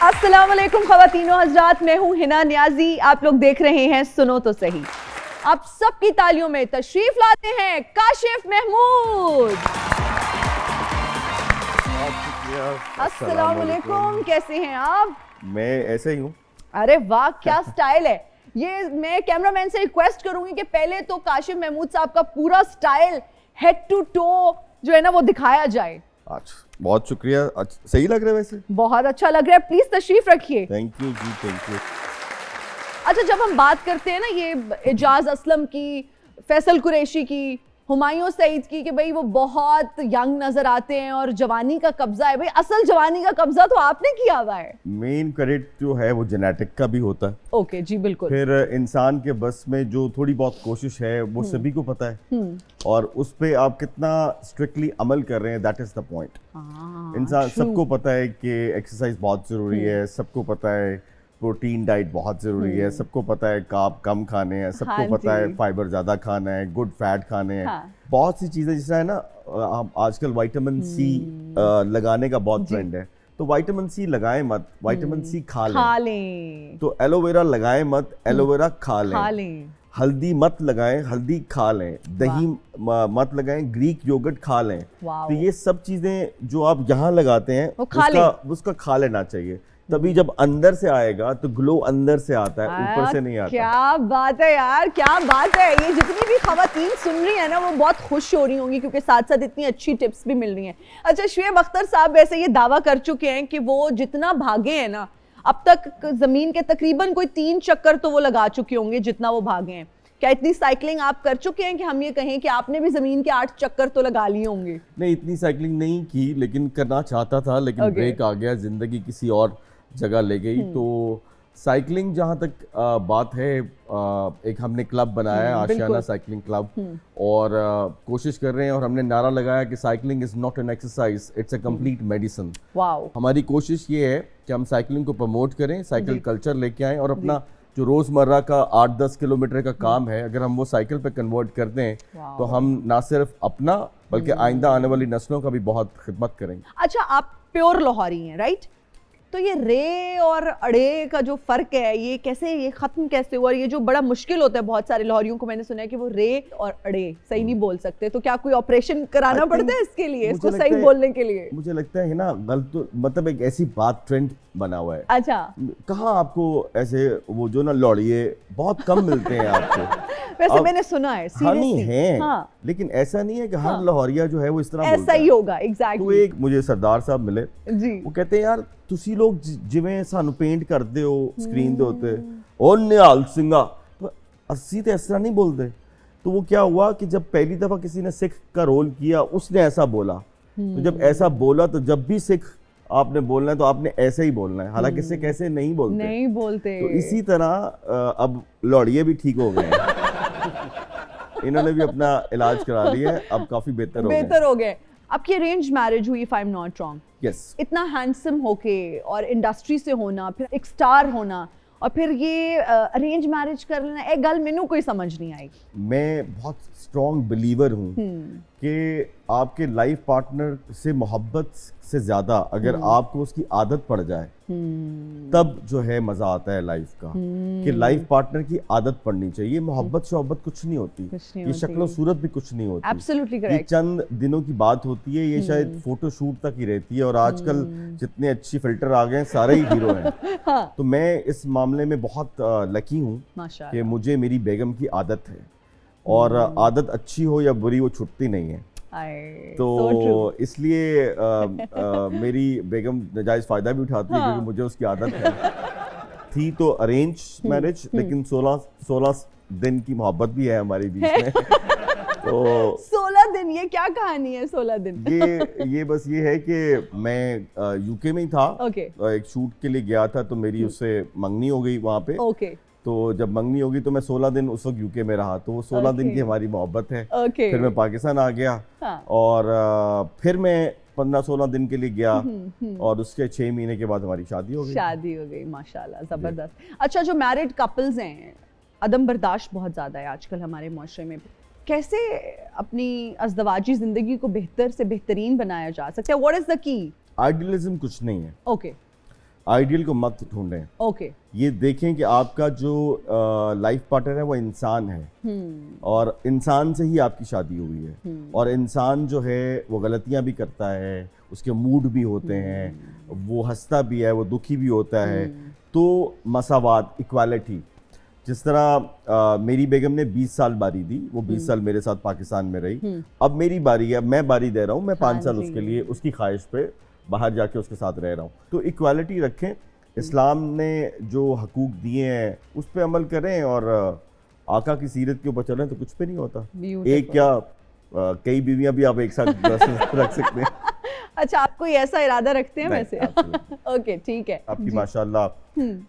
अस्सलाम वालेकुम ख़वातीनो हज़रात, मैं हूँ हिना नियाजी। आप लोग देख रहे हैं सुनो तो सही। आप सबकी तालियों में तशरीफ लाते हैं काशिफ महमूद। अस्सलाम वालेकुम, कैसे हैं आप? मैं ऐसे ही हूँ। अरे वाह, क्या स्टाइल है ये। मैं कैमरामैन से रिक्वेस्ट करूंगी कि पहले तो काशिफ महमूद साहब का पूरा स्टाइल हेड टू टो जो है ना वो दिखाया जाए। अच्छा, बहुत शुक्रिया। सही लग रहा है वैसे? बहुत अच्छा लग रहा है, प्लीज तशरीफ रखिए। Thank you ji, thank you. अच्छा, जब हम बात करते हैं ना ये एजाज असलम की, फैसल कुरैशी की, हुमायूं सईद की, कि भाई वो बहुत यंग नजर आते हैं और जवानी का कब्जा है, भाई असल जवानी का कब्जा तो आपने किया हुआ है। मेन क्रेडिट जो है वो जेनेटिक का भी होता है। ओके जी, बिल्कुल। फिर इंसान के बस में जो थोड़ी बहुत कोशिश है वो सभी को पता है, और उस पे आप कितना स्ट्रिक्टली अमल कर रहे हैं, दैट इज द पॉइंट। इंसान सबको पता है कि एक्सरसाइज बहुत जरूरी है, सबको पता है प्रोटीन डाइट बहुत ज़रूरी है, सबको पता है कार्ब कम खाने हैं, सबको पता है फाइबर ज़्यादा खाना है, गुड फैट खाने हैं। बहुत सी चीज़ें जैसा है ना, आजकल विटामिन सी लगाने का बहुत ट्रेंड है, तो विटामिन सी लगाएं मत, विटामिन सी खा लें। तो एलोवेरा लगाएं मत, एलोवेरा खा लें। हल्दी मत लगाएं, हल्दी खा लें। दही मत लगाएं, ग्रीक योगर्ट खा लें। तो ये सब चीज़ें जो आप यहाँ लगाते हैं उसका खा लेना चाहिए, तभी जब अंदर से आएगा तो ग्लो अंदर से आता है, ऊपर से नहीं आता। क्या बात है यार, क्या बात है। ये जितनी भी खवातीन सुन रही है ना वो बहुत खुश हो रही होंगी, क्योंकि साथ साथ इतनी अच्छी टिप्स भी मिल रही हैं। अच्छा, शुएब अख्तर साहब वैसे ये दावा कर चुके हैं कि वो जितना भागे हैं ना अब तक जमीन के तकरीबन कोई 3 चक्कर तो वो लगा चुके होंगे जितना वो भागे हैं। क्या इतनी साइकिलिंग आप कर चुके हैं कि हम ये कहें कि आपने भी जमीन के 8 चक्कर तो लगा लिए होंगे? नहीं, इतनी साइकिलिंग नहीं की, लेकिन करना चाहता था, लेकिन ब्रेक आ गया, जिंदगी किसी और जगह ले गई। तो साइकिलिंग जहाँ तक बात है, एक हमने क्लब बनाया है, आशियाना साइकिलिंग क्लब, और कोशिश कर रहे हैं, और हमने नारा लगाया कि cycling is not an exercise, it's a complete medicine. हमारी कोशिश ये है कि हम साइकिलिंग को प्रमोट करें, साइकिल कल्चर लेके आएं, और अपना जो रोजमर्रा का 8-10 किलोमीटर का काम है, अगर हम वो साइकिल पे कन्वर्ट करते हैं तो हम ना सिर्फ अपना बल्कि आइंदा आने वाली नस्लों का भी बहुत खिदमत करेंगे। अच्छा, आप प्योर लाहौरी हैं, राइट? तो ये रे और अड़े का जो फर्क है, ये कैसे, ये खत्म कैसे हुआ? और ये जो बड़ा मुश्किल होता है बहुत सारे लाहौरियों को, मैंने सुना है कि वो रे और अड़े सही नहीं बोल सकते, तो क्या कोई ऑपरेशन कराना पड़ता है इसके लिए, इसको सही बोलने के लिए? मुझे लगता है ना, गलत मतलब एक ऐसी बात ट्रेंड बना हुआ है। अच्छा, कहाँ आपको ऐसे वो जो ना लौड़िए बहुत कम मिलते हैं आपको। वैसे मैंने सुना है, नहीं है, लेकिन ऐसा नहीं है कि हर लाहौरिया जो है वो इस तरह ऐसा ही होगा। एग्जैक्टली। तो एक मुझे सरदार साहब मिले जी, वो कहते हैं, यार तुसी लोग जिवें सानू पेंट करते हो स्क्रीन दे उत्ते, ओ निहाल सिंघा, तो अस्सी तो इस तरह नहीं बोलते। तो वो क्या हुआ कि जब पहली दफा किसी ने सिख का रोल किया, उसने ऐसा बोला, तो जब ऐसा बोला तो जब भी सिख आपने बोलना है तो आपने ऐसे ही बोलना है, हालांकि सिख ऐसे नहीं बोलते। तो इसी तरह अब लौड़िए भी ठीक हो गए हैं। इन्होंने भी अपना इलाज करा लिया है, अब काफी बेहतर हो गए। आपकी अरेंज मैरिज हुई, if I am not wrong? Yes. इतना हैंडसम होके और इंडस्ट्री से होना, फिर एक स्टार होना, और फिर ये अरेंज मैरिज कर लेना, एक गल मैनू कोई समझ नहीं आई। मैं बहुत स्ट्रॉन्ग बिलीवर हूँ कि आपके लाइफ पार्टनर से मोहब्बत से ज्यादा अगर आपको उसकी आदत पड़ जाए तब जो है मजा आता है लाइफ का, कि लाइफ पार्टनर की आदत पड़नी चाहिए। मोहब्बत शोहब्बत कुछ नहीं होती, ये शक्ल सूरत भी कुछ नहीं होती। Absolutely ये चंद दिनों की बात होती है, ये शायद फोटो शूट तक ही रहती है, और आजकल जितने अच्छी फिल्टर आ गए हैं सारे ही हीरो हैं। तो मैं इस मामले में बहुत लकी हूँ कि मुझे मेरी बेगम की आदत है, और आदत अच्छी हो या बुरी वो छुटती नहीं है। तो इसलिए मेरी बेगम नाजायज फायदा भी उठाती है, क्योंकि मुझे उसकी आदत है। थी तो अरेंज मैरिज, लेकिन 16 दिन की मोहब्बत भी है हमारे बीच में। तो 16 दिन, ये क्या कहानी है 16 दिन? ये बस ये है कि मैं यूके में ही था, एक शूट के लिए गया था, तो मेरी उससे मंगनी हो गई वहाँ पे। तो जब मंगनी होगी तो मैं 16 दिन उस वक्त यूके में रहा, तो वो 16 दिन की हमारी मोहब्बत है। फिर मैं पाकिस्तान आ गया, और फिर मैं 15-16 दिन के लिए गया, और उसके 6 महीने के बाद हमारी शादी हो गई। माशाल्लाह, जबरदस्त। अच्छा, जो मैरिड कपल्स हैं, अदम बर्दाश्त बहुत ज्यादा है आजकल हमारे माशरे में, कैसे अपनी अज़दवाजी जिंदगी को बेहतर से बेहतरीन बनाया जा सकता है? What is the key? Idealism कुछ नहीं है। आइडियल को मत ढूंढें। ओके ये देखें कि आपका जो लाइफ पार्टनर है वो इंसान है और इंसान से ही आपकी शादी हुई है और इंसान जो है वो गलतियां भी करता है, उसके मूड भी होते हैं, वो हंसता भी है, वो दुखी भी होता है। तो मसावात, इक्वालिटी, जिस तरह मेरी बेगम ने 20 साल बारी दी, वो 20 साल मेरे साथ पाकिस्तान में रही, अब मेरी बारी है, मैं बारी दे रहा हूँ, मैं 5 साल उसके लिए उसकी ख्वाहिश पे बाहर जाके उसके साथ रह रहा हूँ। तो इक्वालिटी रखें, इस्लाम ने जो हकूक दिए हैं उस पर अमल करें और आका की सीरत के ऊपर चलें तो कुछ पे नहीं होता। एक क्या कई बीवियां भी आप एक साथ रख सकते हैं। अच्छा, आप कोई ऐसा इरादा रखते हैं वैसे? ओके ठीक है। आपकी माशाल्लाह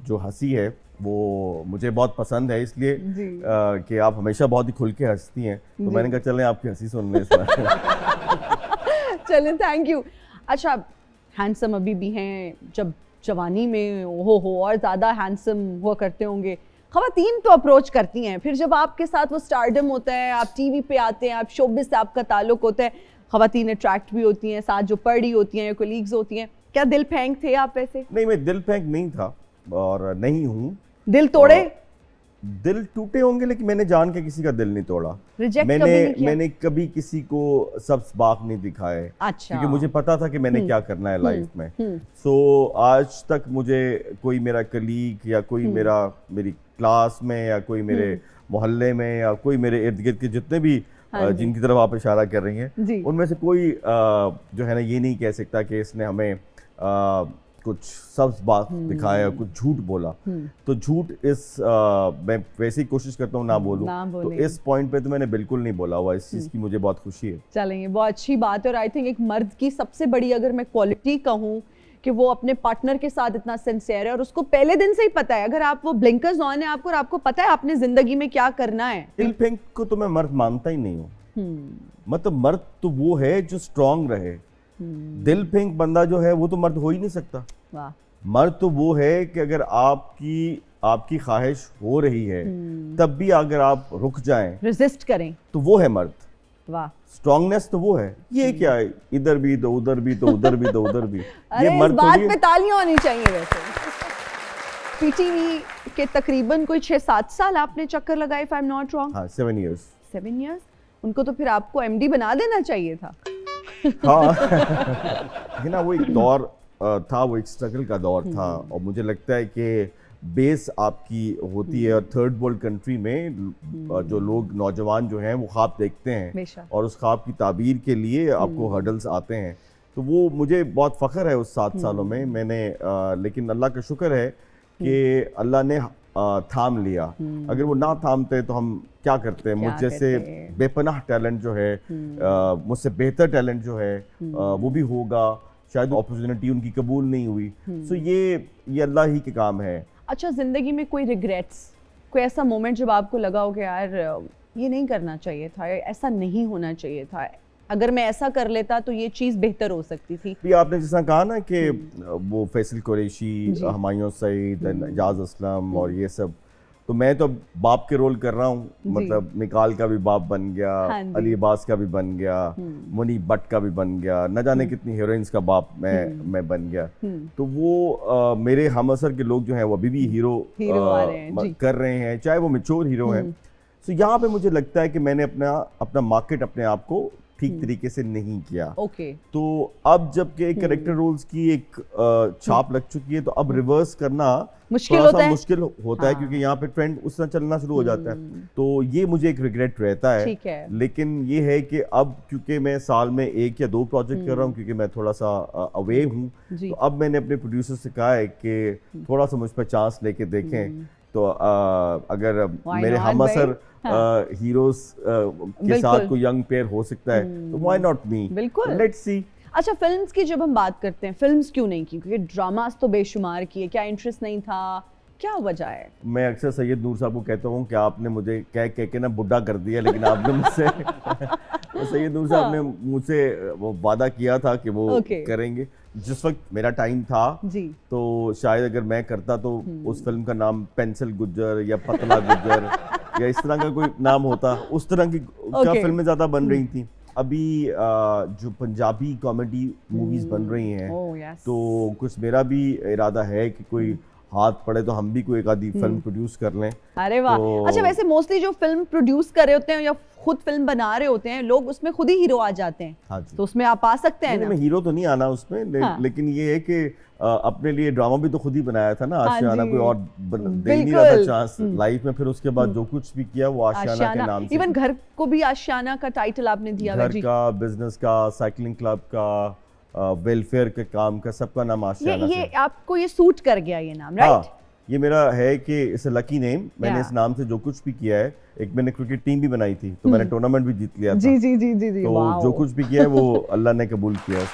जो हंसी है वो मुझे बहुत पसंद है, इसलिए कि आप हमेशा बहुत ही खुल के हंसती हैं, तो मैंने कहा चलें आपकी हंसी सुन लें इस बार। चलें, थैंक यू। अच्छा, हैंडसम अभी भी हैं, जब जवानी में हो और ज़्यादा हैंडसम हुआ करते होंगे, ख़वातीन तो अप्रोच करती हैं, फिर जब आपके साथ वो स्टारडम होता है, आप टीवी पे आते हैं, आप शोबिस से आपका ताल्लुक होता है, ख़वातीन अट्रैक्ट भी होती हैं, साथ जो पढ़ी होती हैं, कोलीग्स होती हैं, क्या दिल फेंक थे आप वैसे? नहीं, मैं दिल फेंक नहीं था और नहीं हूँ। दिल तोड़े? दिल टूटे होंगे, लेकिन मैंने जान के किसी का दिल नहीं तोड़ा। रिजेक्ट कभी नहीं किया? मैंने कभी किसी को सब्ज़ बाग नहीं दिखाए। अच्छा। क्योंकि मुझे पता था कि मैंने क्या करना है लाइफ में। सो आज तक मुझे कोई मेरा कलीग या कोई मेरी क्लास में या कोई मेरे मोहल्ले में या कोई मेरे इर्द गिर्द के जितने भी जिनकी तरफ आप इशारा कर रही हैं, उनमें से कोई जो है ना ये नहीं कह सकता कि इसने हमें कुछ सब्ज़ बात दिखाया, कुछ झूठ बोला। तो झूठ मैं वैसे ही कोशिश करता हूँ ना बोलूं। तो इस पॉइंट पे तो मैंने बिल्कुल नहीं बोला हुआ, इस चीज़ की मुझे बहुत खुशी है। चलेंगे, बहुत अच्छी बात है। और आई थिंक एक मर्द की सबसे बड़ी अगर मैं क्वालिटी कहूँ कि वो अपने पार्टनर के साथ इतना सिंसियर है और उसको पहले दिन से ही पता है, अगर आप वो ब्लिंकर्स ऑन है आपको और आपको पता है आपने जिंदगी में क्या करना है। दिल फेंक को तो मैं मर्द मानता ही नहीं हूँ। मतलब मर्द तो वो है जो स्ट्रांग रहे। दिल फेंक बंदा जो है वो तो मर्द हो ही नहीं सकता। वाह। मर्द तो वो है कि अगर आपकी ख्वाहिश हो रही है तब भी अगर आप रुक जाएं, रेजिस्ट करें, तो वो है मर्द। वाह। स्ट्रांगनेस तो वो है। ये क्या है, इधर भी तो उधर भी तो उधर भी तो उधर भी। अरे ये मर्द इस बात पे तालियां होनी चाहिए वैसे। पीटीवी के तकरीबन कोई 6-7 साल आपने चक्कर लगाए, if I am not wrong. हाँ, 7 years। 7 years? उनको तो फिर आपको एमडी बना देना चाहिए था। हाँ। ना वो एक दौर था, वो एक स्ट्रगल का दौर था और मुझे लगता है कि बेस आपकी होती है और थर्ड वर्ल्ड कंट्री में जो लोग नौजवान जो हैं वो ख्वाब देखते हैं और उस ख्वाब की ताबीर के लिए आपको हर्डल्स आते हैं। तो वो मुझे बहुत फ़ख्र है उस 7 सालों में मैंने लेकिन अल्लाह का शुक्र है कि अल्लाह ने थाम लिया। अगर वो ना थामते तो हम क्या करते हैं। मुझ जैसे बेपनाह टैलेंट जो है, मुझसे बेहतर टैलेंट जो है वो भी होगा, शायद अपॉर्चुनिटी उनकी कबूल नहीं हुई। सो ये अल्लाह ही के काम है। अच्छा, जिंदगी में कोई रिग्रेट्स, कोई ऐसा मोमेंट जब आपको लगा हो कि यार ये नहीं करना चाहिए था, ऐसा नहीं होना चाहिए था, अगर मैं ऐसा कर लेता तो ये चीज़ बेहतर हो सकती थी? भी आपने जैसा कहा ना कि वो फैसल कुरैशी, हुमायूं सईद, एजाज असलम और ये सब, तो मैं तो बाप के रोल कर रहा हूँ। मतलब निकाल का भी बाप बन गया, अली अब्बास का भी बन गया, मुनी भट्ट का भी बन गया, न जाने कितनी हीरोइंस का बाप मैं बन गया। तो वो मेरे हमअसर के लोग जो हैं वो अभी भी हीरो कर रहे हैं, चाहे वो मैच्योर हीरो हैं। तो यहाँ पे मुझे लगता है कि मैंने अपना मार्केट अपने आप को ठीक तरीके से नहीं किया। तो अब जबकि कैरेक्टर रोल्स की एक छाप लग चुकी है तो अब रिवर्स करना मुश्किल होता है क्योंकि यहाँ पे ट्रेंड उस तरह चलना शुरू हो जाता है। तो ये मुझे एक रिग्रेट रहता है। लेकिन ये है कि अब क्योंकि मैं साल में 1 या 2 प्रोजेक्ट कर रहा हूँ, क्योंकि मैं थोड़ा सा अवे हूँ, तो अब मैंने अपने प्रोड्यूसर से कहा है कि थोड़ा सा मुझ पर चांस लेके देखें। तो अगर मेरे हमअसर हीरोज के साथ कोई यंग पेयर हो सकता है तो व्हाई नॉट मी। बिल्कुल, लेट्स सी। अच्छा, फिल्म्स की जब हम बात करते हैं, फिल्म्स क्यों नहीं की? क्योंकि ड्रामास तो बेशुमार किए, क्या इंटरेस्ट नहीं था, क्या वजह है? मैं अक्सर सैयद नूर साहब को कहता हूँ कि आपने मुझे कह के ना बुढ़ा कर दिया, लेकिन आपने मुझसे तो सैयद नूर साहब ने मुझसे वो वादा किया था कि वो करेंगे। जिस वक्त मेरा टाइम था जी, तो शायद अगर मैं करता तो उस फिल्म का नाम पेंसिल गुज्जर या पतला गुज्जर या इस तरह का कोई नाम होता। उस तरह की क्या फिल्में ज्यादा बन रही थी। अभी जो पंजाबी कॉमेडी मूवीज बन रही हैं, Oh, yes. तो कुछ मेरा भी इरादा है कि कोई हाथ पड़े तो हम भी कोई एक आधी फिल्म प्रोड्यूस कर लें। अरे वाह। तो- अच्छा, वैसे मोस्टली जो फिल्म प्रोड्यूस कर रहे होते हैं या खुद फिल्म बना रहे होते हैं लोग, उसमें खुद ही हीरो आ जाते हैं। हाँ जी। तो उसमें आप आ सकते हैं नहीं, ना। मैं हीरो तो नहीं आना उसमें, हाँ। लेकिन ये है कि अपने लिए ड्रामा भी तो खुद ही बनाया था ना, हाँ आशियाना। जी। कोई और दे ही नहीं रहा था बिल्कुल। चांस लाइफ में। फिर उसके बाद जो कुछ भी किया वो आशियाना के नाम से। इवन घर को भी आशियाना का टाइटल आपने दिया हुआ है घर जी। का, बिजनेस का, साइकिलिंग क्लब का, वेलफेयर के काम का, सबका नाम आशियाना ये से। आपको ये सूट कर गया ये नाम, हाँ, राइट? ये मेरा है कि इट्स अ लकी नेम। मैंने Yeah. इस नाम से जो कुछ भी किया है, एक मैंने क्रिकेट टीम भी बनाई थी, तो मैंने टूर्नामेंट भी जीत लिया था। जी जी जी जी जी। तो वाओ। जो कुछ भी किया है वो अल्लाह ने कबूल किया है।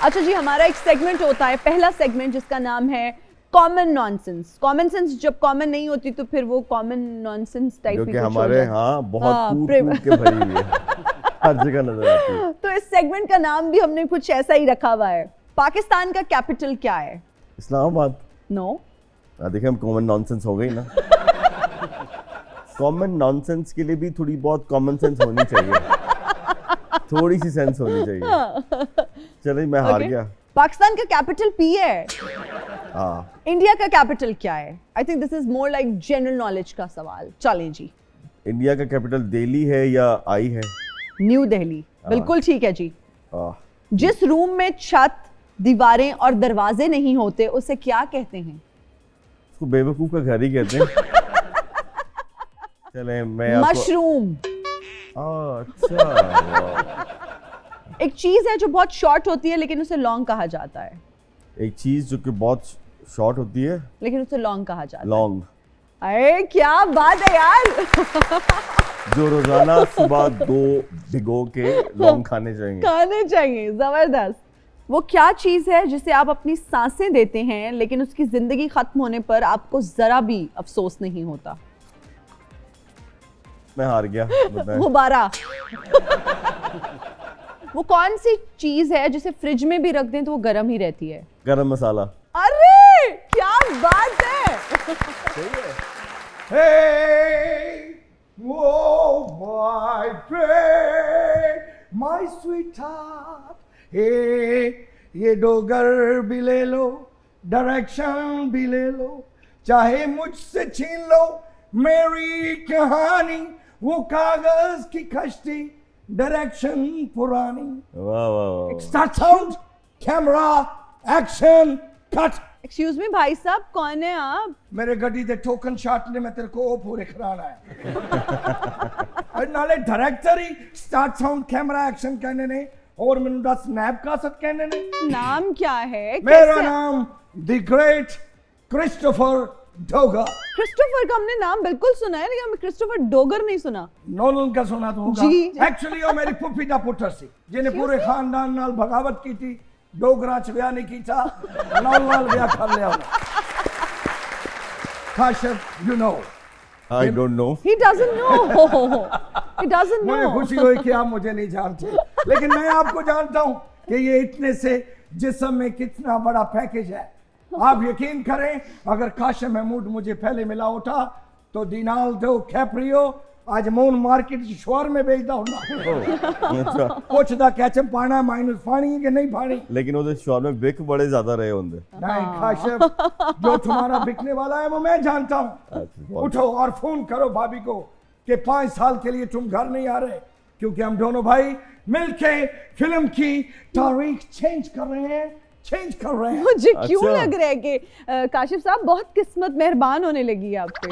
अच्छा जी, हमारा एक सेगमेंट होता है, पहला सेगमेंट, जिसका नाम है कॉमन नॉनसेंस। कॉमन सेंस जब कॉमन नहीं होती तो फिर वो कॉमन नॉनसेंस टाइप जो में कि कुछ हो हमारे जाए। यहाँ बहुत हाँ, कूट प्रेम- कूट के भरी हुई है, हर जगह नजर आती है। तो इस सेगमेंट का नाम भी हमने कुछ ऐसा ही रखा हुआ है। पाकिस्तान का कैपिटल क्या है? इस्लामाबाद। नो। देखिए, हम कॉमन नॉनसेंस हो गई ना। कॉमन नॉनसेंस के लिए भी थोड़ी बहुत कॉमन सेंस होनी चाहिए, थोड़ी सी सेंस होनी चाहिए। चलिए, मैं हार गया। पाकिस्तान का कैपिटल पी है। हाँ, इंडिया का कैपिटल क्या है? I think this is more like general knowledge का सवाल। चलें जी। इंडिया का कैपिटल दिल्ली है या आई है? न्यू दिल्ली। बिल्कुल ठीक है जी। आह, जिस रूम में छत, दीवारें और दरवाजे नहीं होते उसे क्या कहते हैं? उसको बेवकूफ का घर ही कहते हैं। चले, मैं आपको मशरूम। अच्छा, वाह। एक चीज है जो बहुत शॉर्ट होती है लेकिन उसे लॉन्ग कहा जाता है। एक चीज जो कि बहुत शॉर्ट होती है, लेकिन उसे लॉन्ग कहा जाता है। लॉन्ग, अरे क्या बात है यार। जो रोजाना सुबह 2 भिगो के लौंग खाने चाहिए। खाने चाहिए। जबरदस्त। वो क्या चीज है जिसे आप अपनी सांसें देते हैं लेकिन उसकी जिंदगी खत्म होने पर आपको जरा भी अफसोस नहीं होता? मैं हार गया, बताएं। गुब्बारा। वो कौन सी चीज है जिसे फ्रिज में भी रख दें तो वो गर्म ही रहती है? गरम मसाला। अरे क्या बात है। Hey, oh my babe, my sweetheart. Hey, ये डोगर भी ले लो, डायरेक्शन भी ले लो, चाहे मुझसे छीन लो मेरी कहानी, वो कागज की कश्ती, डायरेक्शन पुरानी। वाह वाह वाह। Start sound, camera, action, cut. Excuse me भाई साहब, कौन है आप? मेरे गड्डी दे टोकन शॉट ने मैं तेरे को वो पूरे कराना है। और नाले डायरेक्टर ही स्टार्ट साउंड कैमरा एक्शन कहने ने और मैंने दस स्नैप का सत कहने ने। नाम क्या है? मेरा कैसे- नाम the great Christopher Dogar. Christopher का हमने नाम बिल्कुल सुना है लेकिन हमें क्रिस्टोफर डोगर नहीं सुना। नॉलन का सुना तो होगा। जी, जी। एक्चुअली वो मेरी पुप्पी दा पुत्र सी जिन्हें पूरे खानदान नाल बगावत की थी, डोगरा च ब्याह नहीं कीता, नाल ब्याह कर लिया उन्हें। Kashif, you know। I don't know। He doesn't know. He doesn't मुझे know. खुशी हुई कि आप मुझे नहीं जानते, लेकिन मैं आपको जानता हूं कि ये इतने से जिस्म में कितना बड़ा पैकेज है। आप यकीन करें, अगर काशिफ महमूद मुझे पहले मिला होता तो डिनाल्डो कैप्रियो आज मून मार्केट शोर में बेचता हूं। अच्छा, पुछदा कैचम पाना माइनस पानी कि नहीं पानी। लेकिन उधर शोर में बिक बड़े ज्यादा रहे होंगे। नहीं काशिफ, जो तुम्हारा बिकने वाला है वो मैं जानता हूँ। अच्छा, बहुत- उठो और फोन करो भाभी को कि 5 साल के लिए तुम घर नहीं आ रहे, क्योंकि हम दोनों भाई मिलके फिल्म की तारीख चेंज कर रहे हैं। मुझे क्यों अच्छा। लग रहा है कि काशिफ साहब बहुत किस्मत मेहरबान होने लगी है आप पे।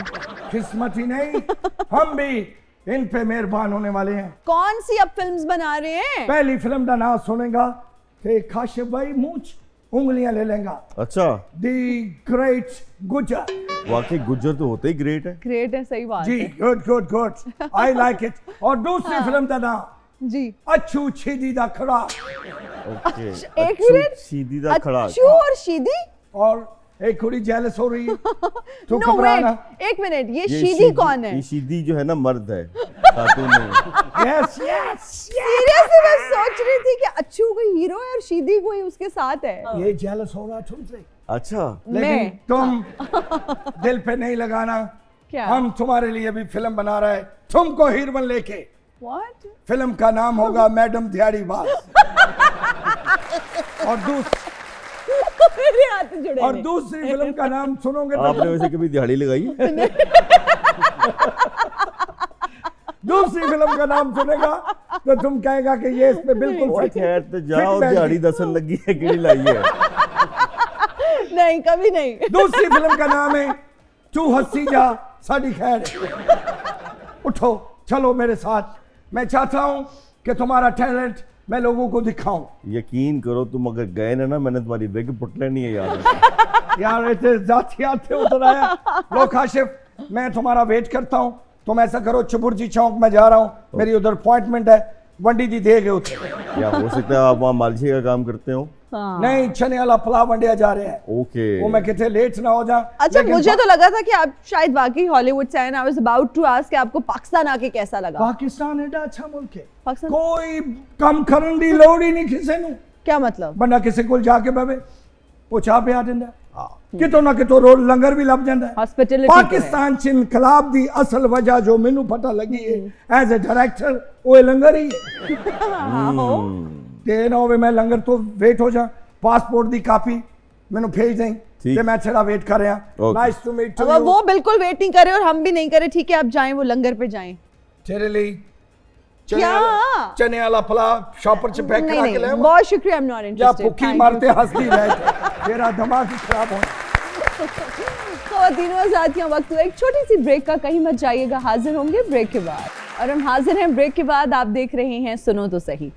किस्मत ही नहीं, हम भी इन पे मेहरबान होने वाले हैं। कौन सी अब फिल्म्स बना रहे हैं? पहली फिल्म का नाम सुनेगा कि काशिफ भाई मूंछ उंगलियां ले लेगा। अच्छा, दी ग्रेट गुजर। वाकई गुज्जर तो होते ही ग्रेट है। ग्रेट है, सही बात जी, है। Good good good, I like it. और दूसरी फिल्म का नाम जी। अच्छू छीदी दा खड़ा। ओके, एक मिनट। सीधी दा खड़ा। अच्छू और शीदी? और एक थोड़ी जेलस हो रही है तो नो घबराना। वेट, एक मिनट, ये ये शीदी कौन है? ये शीदी जो है ना मर्द है, खातून नहीं। यस यस, सीरियसली मैं सोच रही थी कि अच्छू कोई हीरो है और शीदी कोई उसके साथ है। ये जेलस हो रहा तुमसे, अच्छा, लेकिन मैं? तुम दिल पे नहीं लगाना। क्या? हम तुम्हारे लिए भी फिल्म बना रहे हैं, तुमको हीरोइन लेके। What? फिल्म का नाम होगा मैडम दिहाड़ी बाज। मेरे हाथ जुड़े और नहीं। दूसरी फिल्म का नाम सुनोगे तो आपने वैसे कभी दिहाड़ी लगाई? दूसरी फिल्म का नाम सुनेगा तो तुम कहेगा कि ये इसमें बिल्कुल और फिट खैर तो फिट जाओ, बैठ दिहाड़ी गई। दसन लगी है कि लाई है। नहीं, कभी नहीं। दूसरी फिल्म का नाम है तू हंसी जा साड़ी खैर। उठो चलो मेरे साथ, मैं चाहता हूं कि तुम्हारा टैलेंट मैं लोगों को दिखाऊं। यकीन करो, तुम अगर गए ना, मैंने तुम्हारी विग पुटले नहीं है याद। यार इतने जातियात थे उतर आया। लो काशिफ, मैं तुम्हारा वेट करता हूं। तुम ऐसा करो, चुबुर्जी चौक में जा रहा हूं, मेरी उधर अपॉइंटमेंट है, वंडी दी दे गए उधर। या हो सकता है आप वहाँ मालशी का काम करते हो? हाँ। नहीं, चने वाला फला वंडिया जा रहे हैं। ओके। वो मैं कितने लेट ना हो जा। अच्छा, मुझे तो लगा था कि आप शायद वाकई हॉलीवुड से आए ना। I was about to ask कि आपको पाकिस्तान आके कैसा लगा। पाकिस्तान एडा अच्छा मुल्क है, पाकिस्तान कोई कम करन दी लोड़ ही नहीं किसी नू। क्या मतलब? बंदा किसी को जाके बवे वो चाह पिया दिंदा, हाँ। कितों ना कितों रोड लंगर भी लभ जांदा है। हॉस्पिटलिटी पाकिस्तान च इनकलाब दी असल वजह जो मैनू पता लगी है एज ए डायरेक्टर, वो लंगर ही ते ना होवे मैं लंगर तो वेट हो जा। पासपोर्ट दी कापी मैनू भेज दें ठीक। ते मैं तेरा वेट कर रहा। Okay. नाइस टू मीट अब वो बिल्कुल वेट नहीं करे और हम भी नहीं करे। ठीक है, आप जाएं, वो लंगर पे जाएं। तेरे लिए क्या? चने वाला फला शॉपर च पैक नहीं करा के ले नहीं, आवा। बहुत शुक्रिया, आई एम नॉट या इंटरेस्टेड। भुक्की मारते हंसती रह, तेरा दिमाग ही खराब हो। खवातीनों साथियों, वक्त हुआ एक छोटी सी ब्रेक का, कहीं मत जाइएगा। हाजिर होंगे ब्रेक के बाद, और हम हाजिर हैं ब्रेक के बाद। आप देख रहे हैं सुनो तो सही।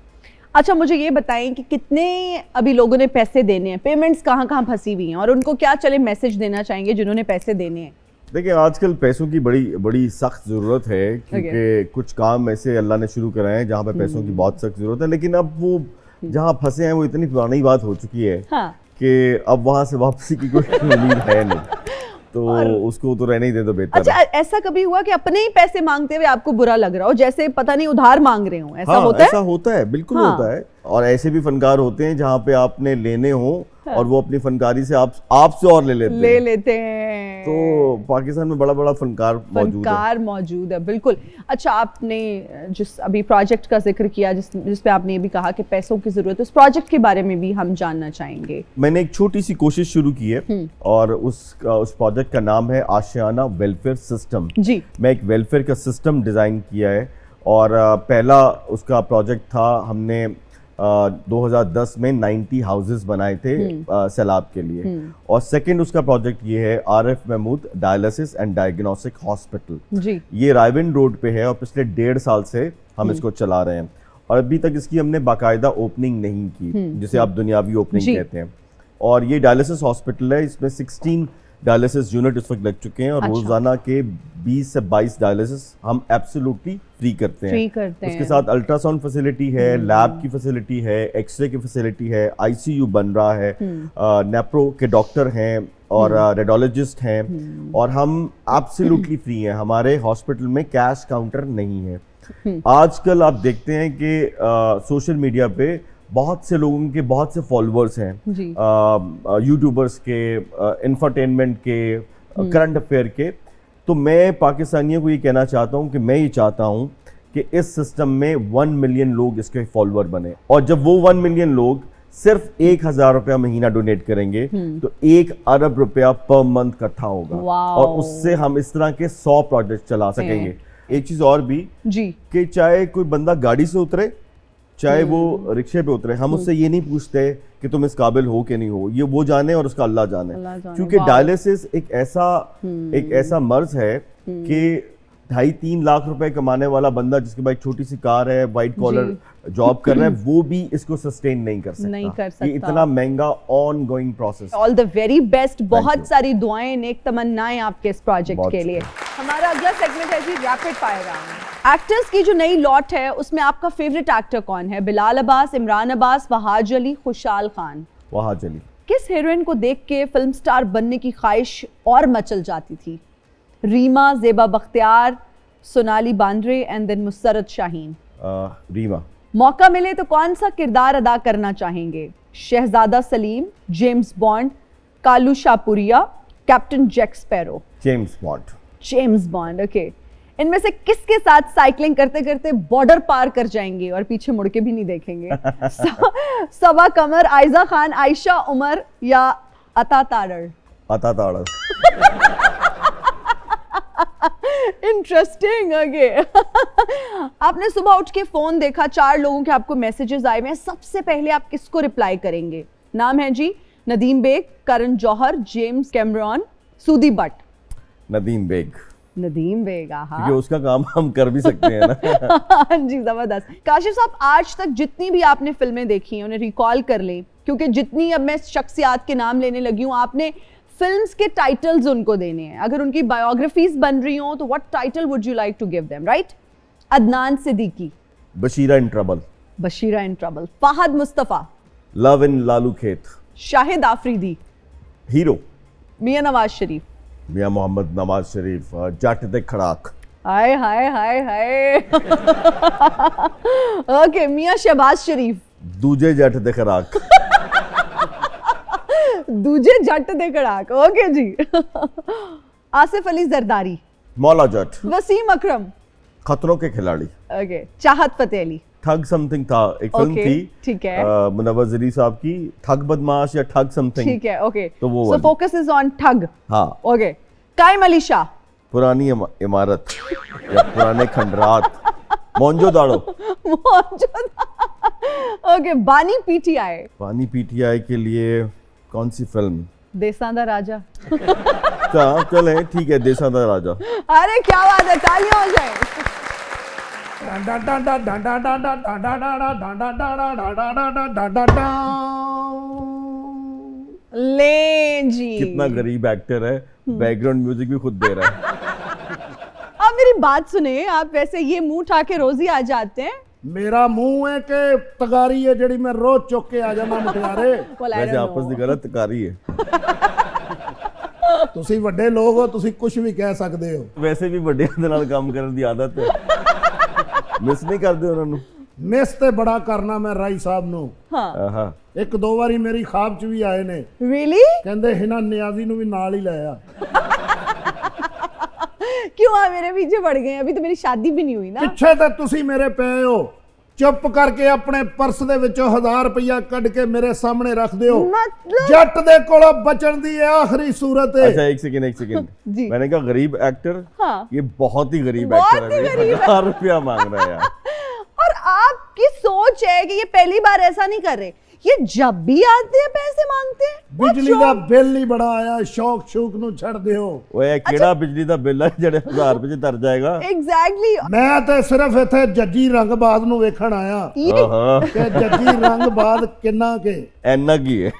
अच्छा, मुझे ये बताएं कि कितने अभी लोगों ने पैसे देने हैं, पेमेंट्स कहाँ कहाँ फंसी हुई हैं, और उनको क्या चले मैसेज देना चाहेंगे जिन्होंने पैसे देने हैं? देखिए, आजकल पैसों की बड़ी बड़ी सख्त ज़रूरत है, क्योंकि कुछ काम ऐसे अल्लाह ने शुरू कराए हैं जहाँ पे पैसों की बहुत सख्त ज़रूरत है। लेकिन अब वो जहाँ फंसे हैं वो इतनी पुरानी बात हो चुकी है हाँ। कि अब वहाँ से वापसी की कोई उम्मीद है नहीं, तो उसको तो रहने ही दे दो बेहतर अच्छा, है। ऐसा कभी हुआ कि अपने ही पैसे मांगते हुए आपको बुरा लग रहा हो, जैसे पता नहीं उधार मांग रहे हो? ऐसा हाँ, होता ऐसा है? होता है, बिल्कुल हाँ। होता है। और ऐसे भी फनकार होते हैं जहाँ पे आपने लेने हो और वो अपनी फनकारी से आपसे और ले लेते हैं। तो पाकिस्तान में बड़ा बड़ा फनकार मौजूद है, बिल्कुल। अच्छा, आपने जिस अभी प्रोजेक्ट का जिक्र किया, जिस पे आपने ये भी कहा कि पैसों की जरूरत है, उस प्रोजेक्ट के बारे में भी हम जानना चाहेंगे। मैंने एक छोटी सी कोशिश शुरू की है और उस प्रोजेक्ट का नाम है आशियाना वेलफेयर सिस्टम। जी। मैं एक वेलफेयर का सिस्टम डिज़ाइन किया है, और पहला उसका प्रोजेक्ट था, हमने 2010 में 90 हाउसेस बनाए थे सैलाब के लिए। और सेकंड उसका प्रोजेक्ट ये है Arif Mahmood dialysis and diagnostic hospital. जी। ये रायविंड रोड पे है और पिछले 1.5 साल से हम इसको चला रहे हैं, और अभी तक इसकी हमने बाकायदा ओपनिंग नहीं की, जिसे आप दुनियावी ओपनिंग कहते हैं। और ये डायलिसिस हॉस्पिटल है, इसमें 16 डायलिसिस यूनिट इस वक्त लग चुके हैं, और रोजाना के 20 से 22 डायलिसिस हम एब्सोल्युटली फ्री करते हैं। उसके साथ अल्ट्रासाउंड फैसिलिटी है, लैब की फैसिलिटी है, एक्सरे की फैसिलिटी है, आईसीयू बन रहा है, नेप्रो के डॉक्टर हैं और रेडियोलॉजिस्ट हैं, और हम एब्सोल्युटली फ्री हैं। हमारे हॉस्पिटल में कैश काउंटर नहीं है। आजकल आप देखते हैं कि सोशल मीडिया पे बहुत से लोगों के बहुत से फॉलोअर्स हैं, यूट्यूबर्स के, इंफरटेनमेंट के, करंट अफेयर के। तो मैं पाकिस्तानियों को ये कहना चाहता हूँ कि मैं ये चाहता हूँ कि इस सिस्टम में 1 मिलियन लोग इसके फॉलोअर बने, और जब वो 1 मिलियन लोग सिर्फ 1000 रुपया महीना डोनेट करेंगे तो 1 अरब रुपया पर मंथ इकट्ठा होगा, और उससे हम इस तरह के 100 प्रोजेक्ट चला सकेंगे। एक चीज और भी जी, कि चाहे कोई बंदा गाड़ी से उतरे, चाहे वो रिक्शे पे उतरे, हम उससे ये नहीं पूछते कि तुम इस काबिल हो कि नहीं हो, ये वो जाने और उसका अल्लाह जाने। क्योंकि डायलिसिस एक ऐसा मर्ज है कि 2.5-3 लाख रुपए कमाने वाला बंदा जिसके पास एक छोटी सी कार है, व्हाइट कॉलर जॉब कर रहा है, वो भी इसको सस्टेन नहीं कर सकता। ये इतना महंगा on going process. All the very best, बहुत सारी दुआएं, नेक तमन्नाएं आपके इस प्रोजेक्ट के लिए। हमारा अगला सेगमेंट है जी रैपिड फायर राउंड। एक्टर्स की जो नई लॉट है उसमें आपका फेवरेट एक्टर कौन है? बिलाल अब्बास, इमरान अब्बास, वहाज अली, खुशहाल खान? वहाज अली। किस हीरोइन को देख के फिल्म स्टार बनने की ख्वाहिश और मचल जाती थी? Reema, Zeba Bakhtiyar, Sonali Bendre and then Musarrat Shaheen? रीमा। मौका मिले तो कौन सा किरदार अदा करना चाहेंगे? शहजादा Salim, James Bond, Kalu Shahpuriya, captain Jack Sparrow? James Bond. James Bond, okay. इनमें से किसके साथ साइकिलिंग करते करते बॉर्डर पार कर जाएंगे और पीछे मुड़ के भी नहीं देखेंगे? सबा कमर, आयजा खान, आयशा उमर या अता तारड़? अता ताड़र। इंटरेस्टिंग। ओके। आपने सुबह उठ के फोन देखा, 4 लोगों के आपको मैसेजेस आए हुए हैं, सबसे पहले आप किसको रिप्लाई करेंगे? नाम है जी नदीम बेग, करण जौहर, जेम्स कैमरॉन, सूदी बट। नदीम बेग, नदीम बेग, आहा। क्योंकि उसका काम हम कर भी सकते हैं ना। हाँ जी, जबरदस्त। काशिफ साहब, आज तक जितनी भी आपने फिल्में देखी हैं उन्हें रिकॉल कर लें, क्योंकि जितनी अब मैं शख्सियात के नाम लेने लगी हूँ, आपने फिल्म्स के टाइटल्स उनको देने हैं। अगर उनकी बायोग्राफीज बन रही हो तो what title would you like to give them? Right? Adnan Siddiqui, Bashira in trouble. Bashira in trouble. Fahad Mustafa, love in Lalu Khet. Shahid Afridi, hero. Mian Nawaz Sharif, Mian Mohammad Nawaz Sharif, जट दे खड़ाक। हाय हाय हाय हाय। ओके, मियां शहबाज शरीफ, दूजे जट दे खड़ाक। दूजे जट दे कड़ाक। ओके जी। आसिफ अली जरदारी, मौला जट। वसीम अकरम, खतरों के खिलाड़ी। ओके। चाहत फतेह अली, ठग समथिंग था, एक फिल्म Okay, थी, ठीक है। मुनव्वर जरी साहब की, ठग बदमाश या ठग समथिंग। ठीक है। ओके, तो वो सो वाली। फोकस इज ऑन ठग। हाँ। ओके। कायम अली शाह, पुरानी इमारत या पुराने खंडरात। मोंजोदाड़ो। ओके। बानी पीटीआई, पानी पीटीआई के लिए कौन सी फिल्म? देसां दा राजा। चले ठीक है, देसां दा राजा। अरे क्या बात है, तालियां हो जाए। ले जी। कितना गरीब एक्टर है, बैकग्राउंड म्यूजिक भी खुद दे रहा है। आप मेरी बात सुने, आप वैसे ये मुंह उठा के रोज ही आ जाते हैं? मेरा मुंह है कि तगारी है जड़ी मैं रोज चुक के आ जाना मुटियारे। Well, I वैसे don't आपस know. ਦੀ ਗਲਤ ਕਾਰੀ ਹੈ। ਤੁਸੀਂ ਵੱਡੇ ਲੋਕ ਹੋ, ਤੁਸੀਂ ਕੁਝ ਵੀ ਕਹਿ ਸਕਦੇ ਹੋ। ਵੈਸੇ ਵੀ ਵੱਡਿਆਂ ਦੇ ਨਾਲ ਕੰਮ ਕਰਨ ਦੀ ਆਦਤ ਹੈ। ਮਿਸ ਨਹੀਂ ਕਰਦੇ ਉਹਨਾਂ ਨੂੰ। ਮਿਸ ਤੇ ਬੜਾ ਕਰਨਾ ਮੈਂ ਰਾਈ ਸਾਹਿਬ ਨੂੰ। हाँ। ਆਹਾ। ਇੱਕ ਦੋ ਵਾਰੀ ਮੇਰੀ ਖਾਬ 'ਚ ਵੀ ਆਏ ਨੇ, Really? ਕਹਿੰਦੇ ਹਿਨਾ ਨਿਆਜ਼ੀ ਨੂੰ ਵੀ ਨਾਲ ਹੀ ਲੈ ਆ। क्यों आप मेरे पीछे पड़ गए? अभी तो मेरी शादी भी नहीं हुई ना। ਪਿੱਛੇ ਤੇ ਤੁਸੀਂ ਮੇਰੇ ਪਏ ਹੋ, ਚੁੱਪ ਕਰਕੇ ਆਪਣੇ ਪਰਸ ਦੇ ਵਿੱਚੋਂ 1000 ਰੁਪਇਆ ਕੱਢ ਕੇ ਮੇਰੇ ਸਾਹਮਣੇ ਰੱਖ ਦਿਓ। मतलब ਜੱਟ ਦੇ ਕੋਲੋਂ ਬਚਣ ਦੀ ਇਹ ਆਖਰੀ ਸੂਰਤ ਹੈ। अच्छा, एक सेकंड। जी। मैंने कहा गरीब एक्टर। हाँ। ये बहुत ही गरीब बहुत एक्टर ही है। गरीब है। 1000 रुपया मांग रहा है यार। और आपकी सोच है कि ये पहली बार ऐसा नहीं कर रहे, ये जब भी आते हैं पैसे मांगते हैं। ਬਿਜਲੀ ਦਾ ਬਿੱਲ ਹੀ ਬੜਾ ਆਇਆ, ਸ਼ੌਕ ਸ਼ੂਕ ਨੂੰ ਛੱਡ ਦਿਓ। ओए ਕਿਹੜਾ ਬਿਜਲੀ ਦਾ ਬਿੱਲ ਹੈ ਜਿਹੜੇ 1000 ਰੁਪਏ ਚ ਤਰ ਜਾਏਗਾ? Exactly। ਮੈਂ ਤੇ ਸਿਰਫ ਇੱਥੇ ਜੱਜੀ ਰੰਗਬਾਜ਼ ਨੂੰ ਵੇਖਣ ਆਇਆ ये ਆਹਾ। ਕਿ ਜੱਜੀ ਰੰਗਬਾਜ਼ ਕਿੰਨਾ ਕੇ। ਇੰਨਾ ਕੀ ਹੈ?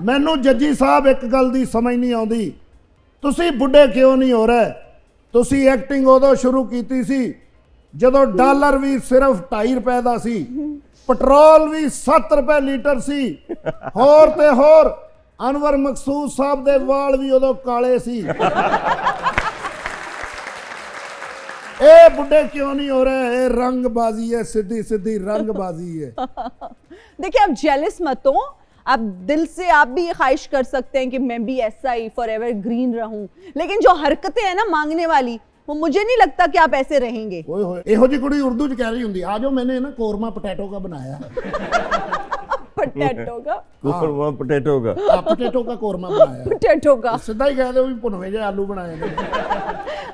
ਮੈਨੂੰ ਜੱਜੀ ਸਾਹਿਬ ਇੱਕ ਗੱਲ ਦੀ ਸਮਝ ਨਹੀਂ ਆਉਂਦੀ, ਤੁਸੀਂ ਬੁੱਢੇ ਕਿਉਂ ਨਹੀਂ ਹੋ ਰਹੇ? ਤੁਸੀਂ ਐਕਟਿੰਗ ਉਦੋਂ ਸ਼ੁਰੂ ਕੀਤੀ ਸੀ ਜਦੋਂ ਡਾਲਰ ਵੀ ਸਿਰਫ 2.5 ਰੁਪਏ ਦਾ ਸੀ, ਪੈਟਰੋਲ ਵੀ 7 ਰੁਪਏ ਲੀਟਰ ਸੀ, ਹੋਰ ਤੇ ਹੋਰ ਅਨਵਰ ਮਕਸੂਦ ਸਾਹਿਬ ਦੇ ਵਾਲ ਵੀ ਉਦੋਂ ਕਾਲੇ ਸੀ। ਇਹ ਬੁੱਢੇ ਕਿਉਂ ਨਹੀਂ ਹੋ ਰਹੇ? ਇਹ रंगबाजी है, सीधी सीधी रंगबाजी है। देखिए, आप जेलस मत हो। आप दिल से आप भी ये ख्वाहिश कर सकते हैं कि मैं भी ऐसा ही फॉरएवर ग्रीन रहूं, लेकिन जो हरकतें हैं ना मांगने वाली, वो मुझे नहीं लगता कि आप ऐसे रहेंगे। ओए होए, ਇਹੋ ਜਿਹੀ कुड़ी उर्दू च कह रही ਹੁੰਦੀ, आज मैंने ना कोरमा पोटैटो का बनाया है। पोटैटो का? कोरमा पोटैटो का। पोटैटो का कोरमा बनाया है। पोटैटो का। सीधा ही कह दो भी भुनवे जे आलू बनाए ने।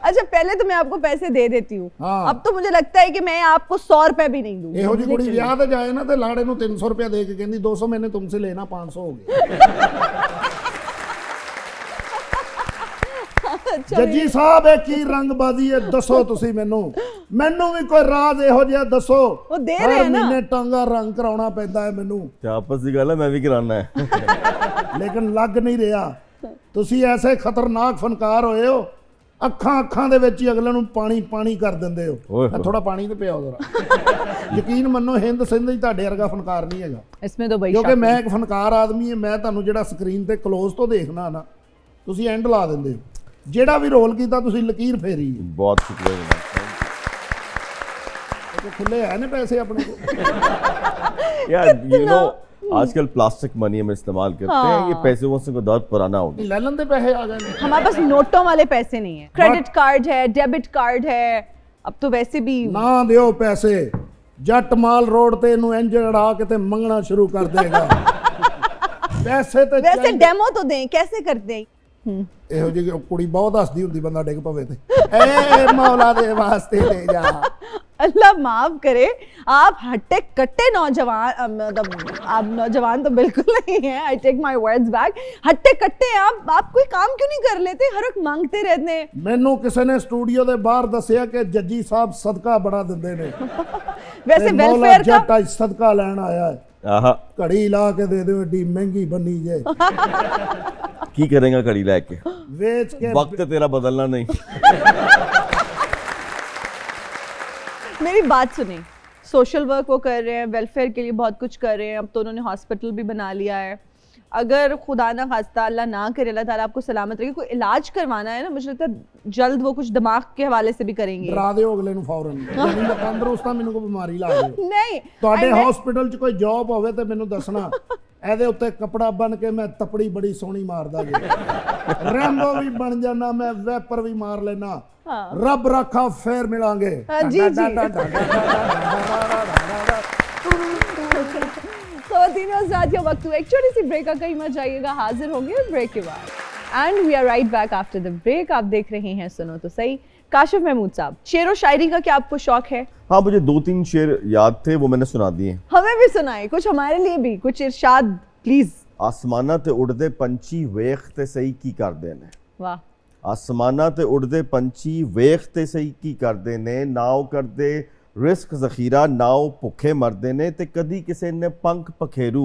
अच्छा, पहले तो मैं आपको पैसे दे देती हूँ। हाँ। अब तो मुझे लगता है कि मैं आपको 100 रुपए भी नहीं दूंगी। ਇਹੋ ਜਿਹੀ ਕੁੜੀ ਵਿਆਹ ਤੇ ਜਾਏ ਨਾ ਤੇ ਲਾੜੇ ਨੂੰ 300 ਰੁਪਏ ਦੇ ਕੇ ਕਹਿੰਦੀ 200 मैंने तुमसे लेना, 500 हो गए। ਜੱਜੀ ਸਾਹਿਬ ਇਹ ਕੀ ਰੰਗਬਾਜ਼ੀ ਹੈ? ਦੱਸੋ ਤੁਸੀਂ ਮੈਨੂੰ ਵੀ ਕੋਈ ਰਾਜ਼ ਇਹੋ ਜਿਹਾ ਦੱਸੋ। ਉਹ ਦੇ ਰਹੇ ਹਰ ਹੈ ਨਾ। ਮਹੀਨੇ ਟਾਂਗਾ ਰੰਗ ਕਰਾਉਣਾ ਪੈਂਦਾ ਹੈ ਮੈਨੂੰ, ਤੇ ਆਪਸ ਦੀ ਗੱਲ ਹੈ, ਮੈਂ ਵੀ ਕਰਾਉਣਾ ਹੈ। ਲੇਕਿਨ ਲੱਗ ਨਹੀਂ ਰਿਹਾ। ਤੁਸੀਂ ਐਸੇ ਖਤਰਨਾਕ ਫਨਕਾਰ ਹੋਏ ਹੋ, ਅੱਖਾਂ ਦੇ ਵਿੱਚ ਹੀ ਅਗਲੇ ਨੂੰ ਪਾਣੀ ਕਰ ਦਿੰਦੇ ਹੋ। ਓਏ ਹੋਏ। ਥੋੜਾ ਪਾਣੀ ਤੇ ਪਿਆਓ ਜ਼ਰਾ। ਯਕੀਨ ਮੰਨੋ, ਹਿੰਦ ਸਿੰਧ ਹੀ ਤੁਹਾਡੇ ਵਰਗਾ ਫਨਕਾਰ ਨਹੀਂ ਹੈਗਾ। इसमें तो भाई ਕਿਉਂਕਿ ਮੈਂ ਇੱਕ ਫਨਕਾਰ ਆਦਮੀ ਹਾਂ। ਮੈਂ ਤੁਹਾਨੂੰ ਜਿਹੜਾ ਸਕਰੀਨ ਤੇ ਕਲੋਜ਼ ਤੋਂ ਦੇਖਣਾ ਨਾ, ਤੁਸੀਂ ਐਂਡ ਲਾ ਦਿੰਦੇ ਹੋ। ਜਿਹੜਾ ਵੀ ਰੋਲ ਕੀਤਾ ਤੁਸੀਂ ਲਕੀਰ ਫੇਰੀ। बहुत शुक्रिया। ਖੁੱਲੇ ਹੈ ਨੇ ਪੈਸੇ ਆਪਣੇ ਕੋਲ। यार you know आजकल प्लास्टिक मनी हम इस्तेमाल करते हैं, ये पैसे वैसे को दौर पुराना हो गया। ਲੈ ਲੈਂਦੇ ਪੈਸੇ ਆ ਗਏ ਨੇ। हमारे पास नोटों वाले पैसे नहीं है, क्रेडिट कार्ड है, डेबिट कार्ड है, अब तो वैसे भी ਨਾ ਦਿਓ ਪੈਸੇ, ਜੱਟ ਮਾਲ ਰੋਡ ਤੇ ਇਹਨੂੰ ਇੰਜ ਅੜਾ ਕੇ ਤੇ ਮੰਗਣਾ ਸ਼ੁਰੂ ਕਰ ਦੇਗਾ। ਪੈਸੇ ਤੇ वैसे ਚਾਹੀਦੇ। डेमो तो दें, कैसे करते हैं? ਇਹੋ ਜਿਹੀ ਕੁੜੀ ਬਹੁਤ ਹੱਸਦੀ ਹੁੰਦੀ, ਬੰਦਾ ਡਿੱਗ ਪਵੇ ਤੇ ਏ ਮੌਲਾ ਦੇ ਵਾਸਤੇ ਲੈ ਜਾ। अल्लाह माफ करे, आप हट्टे कट्टे नौजवान, मतलब आप नौजवान तो बिल्कुल नहीं है, I take my words back, हट्टे कट्टे हैं आप कोई काम क्यों नहीं कर लेते, हर वक्त मांगते रहते हैं। ਮੈਨੂੰ ਕਿਸੇ ਨੇ ਸਟੂਡੀਓ ਦੇ ਬਾਹਰ ਦੱਸਿਆ ਕਿ ਜੱਜੀ ਸਾਹਿਬ ਸਦਕਾ ਬੜਾ ਦਿੰਦੇ ਨੇ। वैसे ਤੇ ਮੌਲਾ वेलफेयर का ਜੱਟ ਅੱਜ ਸਦਕਾ ਲੈਣ ਆਇਆ ਹੈ। आहा, ਘੜੀ ਲਾ ਕੇ ਦੇ ਦਿਓ, ਏਡੀ ਮਹਿੰਗੀ ਬੰਨੀ ਜੇ। की करेगा घड़ी लेके, ਵੇਚ ਕੇ वक्त तेरा बदलना नहीं। मेरी बात सुने, सोशल वर्क वो कर रहे हैं, वेलफेयर के लिए बहुत कुछ कर रहे हैं, अब तो उन्होंने हॉस्पिटल भी बना लिया है। अगर खुदा ना खास्ता, अल्लाह ना करे, अल्लाह ताला आपको सलामत रखे, कोई इलाज करवाना है ना, मुझे लगता है जल्द वो कुछ दिमाग के हवाले से भी करेंगे। ਡਰਾ ਦਿਓ ਅਗਲੇ ਨੂੰ ਫੌਰਨ। ਮੈਨੂੰ ਤਾਂ ਤੰਦਰੁਸਤ ਆ, ਮੈਨੂੰ ਕੋਈ ਬਿਮਾਰੀ ਲਾ ਦਿਓ। नहीं ਤੁਹਾਡੇ I meant- ਹਸਪੀਟਲ 'ਚ ਕੋਈ ਜੌਬ ਹੋਵੇ ਤੇ ਮੈਨੂੰ ਦੱਸਣਾ। ਇਹਦੇ ਉੱਤੇ ਕਪੜਾ ਬਨ ਕੇ ਮੈਂ ਤਪੜੀ ਬੜੀ ਸੋਹਣੀ ਮਾਰਦਾ ਜੀ। ਰੈਂਬੋ ਵੀ ਬਣ ਜਾਣਾ, ਮੈਂ ਵੈਪਰ ਵੀ ਮਾਰ ਲੈਣਾ। ਰੱਬ ਰੱਖਾ ਫੇਰ ਮਿਲਾਂਗੇ। जी जी तो तीनों साथियों, वक्त हुआ एक छोटी सी ब्रेक का, कहीं मत जाइएगा, हाजिर होंगे ब्रेक के बाद। And we are right back after the break. आप देख रहे हैं सुनो तो सही। काशिफ महमूद साहब, शेर व शायरी का क्या आपको शौक है? हाँ, मुझे 2-3 शेर याद थे, वो मैंने सुना दिए। हमें भी सुनाए कुछ, हमारे लिए भी कुछ इरशाद प्लीज। आसमाना ते उड़दे पंछी वेख ते सही की करदे ने। वाह, आसमाना ते उड़दे पंछी वेख ते सही की करदे ने, नाव करदे रिस्क जखीरा, नाव भुखे मरदे ने, ते कदी किसे ने पंख पखेरू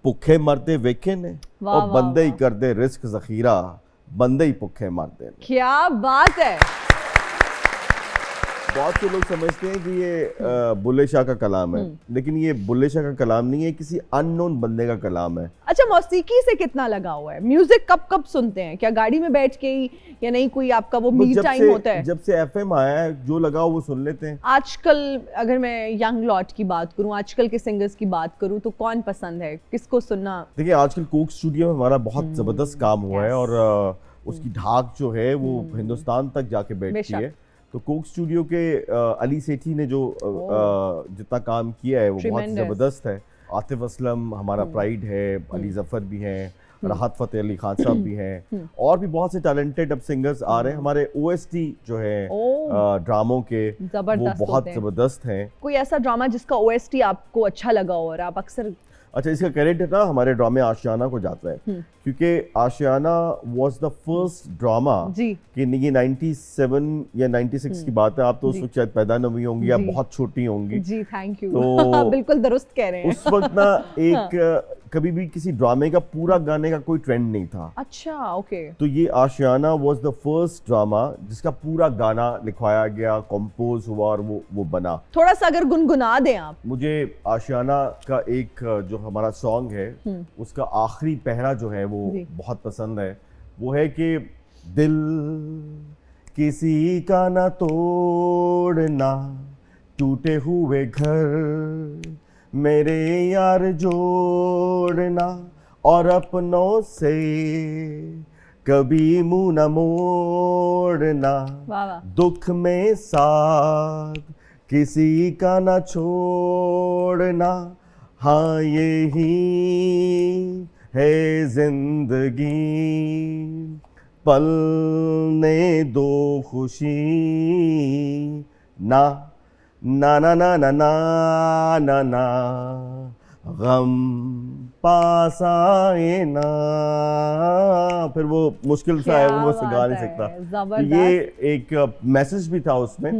भुखे मरदे वेखे ने। वाह, और वाह, बंदे ही वाह। करदे रिस्क जखीरा, बंदे ही भुखे मरदे ने। क्या बात है। बहुत से लोग समझते हैं कि ये बुल्ले शाह का कलाम है, लेकिन ये बुल्ले शाह का कलाम नहीं है, किसी अननोन बंदे का कलाम है। अच्छा, मौसीकी से कितना लगा हुआ है? म्यूजिक कब कब सुनते हैं? क्या गाड़ी में बैठ के ही, या नहीं कोई आपका वो मी टाइम होता है? जब से एफएम आया है, जो लगा वो सुन लेते हैं। आजकल अगर मैं यंग लॉट की बात करूं, आजकल के सिंगर्स की बात करूं, तो कौन पसंद है, किसको सुनना? देखिए, आजकल कोक स्टूडियो में हमारा बहुत जबरदस्त काम हुआ है, और उसकी ढाक जो है वो हिंदुस्तान तक जाके बैठती बेशक। है। तो कोक स्टूडियो के अली सेठी ने जो जितना काम किया है वो बहुत Tremendous. जबरदस्त है। आतिफ असलम हमारा प्राइड है, अली जफर भी हैं, राहत फतेह अली खान साहब भी हैं, और भी बहुत से टैलेंटेड अब सिंगर्स आ रहे हैं। हमारे ओएसटी जो है ड्रामों के, वो जबरदस्त बहुत होते हैं। जबरदस्त हैं। कोई ऐसा ड्रामा जिसका ओएसटी आपको अच्छा लगा हो और आप अक्सर? अच्छा, इसका क्रेडिट ना हमारे ड्रामे आशियाना को जाता है, क्योंकि आशियाना वाज द फर्स्ट ड्रामा जी। कि ये 97 या 96 की बात है, आप तो उस वक्त शायद पैदा नहीं हुई होंगी, आप जी। बहुत छोटी होंगी। जी, थैंक यू। तो बिल्कुल दुरुस्त कह रहे हैं। उस वक्त ना एक कभी भी किसी ड्रामे का पूरा गाने का कोई ट्रेंड नहीं था। अच्छा, ओके। तो ये आशियाना वाज द फर्स्ट ड्रामा जिसका पूरा गाना लिखवाया गया, कंपोज हुआ और वो बना। थोड़ा सा अगर गुनगुना दें आप। मुझे आशियाना का एक जो हमारा सॉन्ग है उसका आखिरी पहरा जो है वो जी। बहुत पसंद है। वो है कि दिल किसी का ना तोड़ना, टूटे हुए घर मेरे यार जोड़ना, और अपनों से कभी मुंह न मोड़ना, वाह वाह। दुख में साथ किसी का ना छोड़ना, हाँ यही है जिंदगी, पलने दो खुशी, ना ना ना ना ना ना ना ना गम पास आए ना। फिर वो मुश्किल सा है, वो मैं गा नहीं सकता। तो ये एक मैसेज भी था उसमें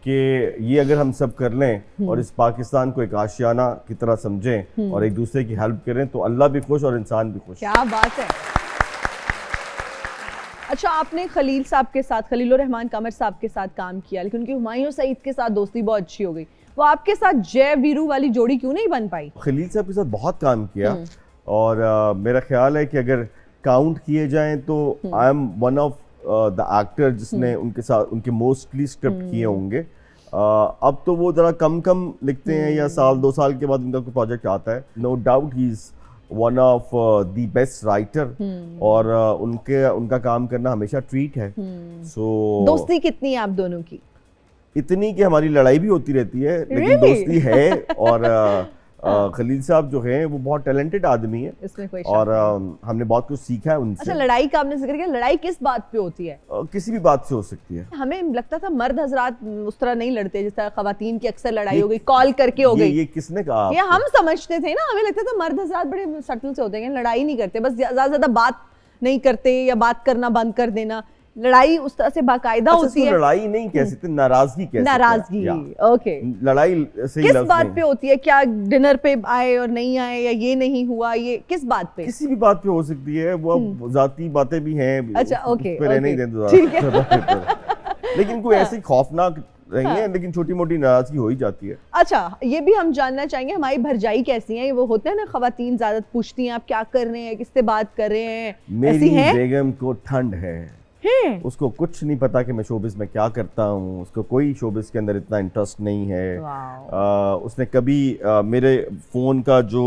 कि ये अगर हम सब कर लें और इस पाकिस्तान को एक आशियाना की तरह समझें और एक दूसरे की हेल्प करें, तो अल्लाह भी खुश और इंसान भी खुश। क्या बात है। अच्छा, आपने खलील साहब के साथ, खलीलुर रहमान कमर साहब के साथ काम किया, लेकिन उनकी हुमायूं सईद के साथ दोस्ती बहुत अच्छी हो गई, वो आपके साथ जय वीरू वाली जोड़ी क्यों नहीं बन पाई? खलील साहब के साथ बहुत काम किया, और मेरा ख्याल है कि अगर काउंट किए जाएं तो I am one of the actor जिसने उनके साथ उनके मोस्टली स्क्रिप्ट किए होंगे। अब तो वो जरा कम लिखते हैं या साल 2 साल के बाद उनका कोई प्रोजेक्ट आता है. No doubt he is one of the best writer और उनका काम करना हमेशा ट्रीट है. सो दोस्ती कितनी है आप दोनों की? इतनी कि हमारी लड़ाई भी होती रहती है, लेकिन दोस्ती है. और खलील साहब जो हैं वो बहुत टैलेंटेड आदमी है, इसमें कोई और हमने बहुत कुछ सीखा है उनसे. अच्छा, लड़ाई का आपने जिक्र किया, लड़ाई किस बात पे होती है? किसी भी बात से हो सकती है. हमें लगता था मर्द हजरात उस तरह नहीं लड़ते जिस तरह खवातीन की अक्सर लड़ाई हो गई, कॉल करके हो गई. ये किसने कहा? ये हम समझते थे ना, हमें लगता था मर्द हजरात बड़े सटल से होते हैं, लड़ाई नहीं करते, बस ज्यादा बात नहीं करते या बात करना बंद कर देना. लड़ाई उस तरह से बाकायदा होती है. लड़ाई नहीं कह सकते, नाराजगी कह सकते हैं. नाराजगी, ओके. लड़ाई सही किस बात पे होती है? क्या डिनर पे आए और नहीं आए, या ये नहीं हुआ, ये किस बात पे? किसी भी बात पे हो सकती है. वो जाती बातें भी हैं. अच्छा, ओके, नहीं दें ठीक है. लेकिन कोई ऐसी खौफनाक नहीं है, लेकिन छोटी मोटी नाराजगी हो ही जाती है. अच्छा, ये भी हम जानना चाहेंगे हमारी भरजाई कैसी है? वो होता है ना, खवातीन ज्यादा पूछती हैं आप क्या कर रहे हैं, किससे बात कर रहे हैं, मेरी बेगम को ठंड है. उसको कुछ नहीं पता कि मैं शोबिस में क्या करता हूँ. उसको कोई शोबिस के अंदर इतना इंटरेस्ट नहीं है. उसने कभी मेरे फोन का जो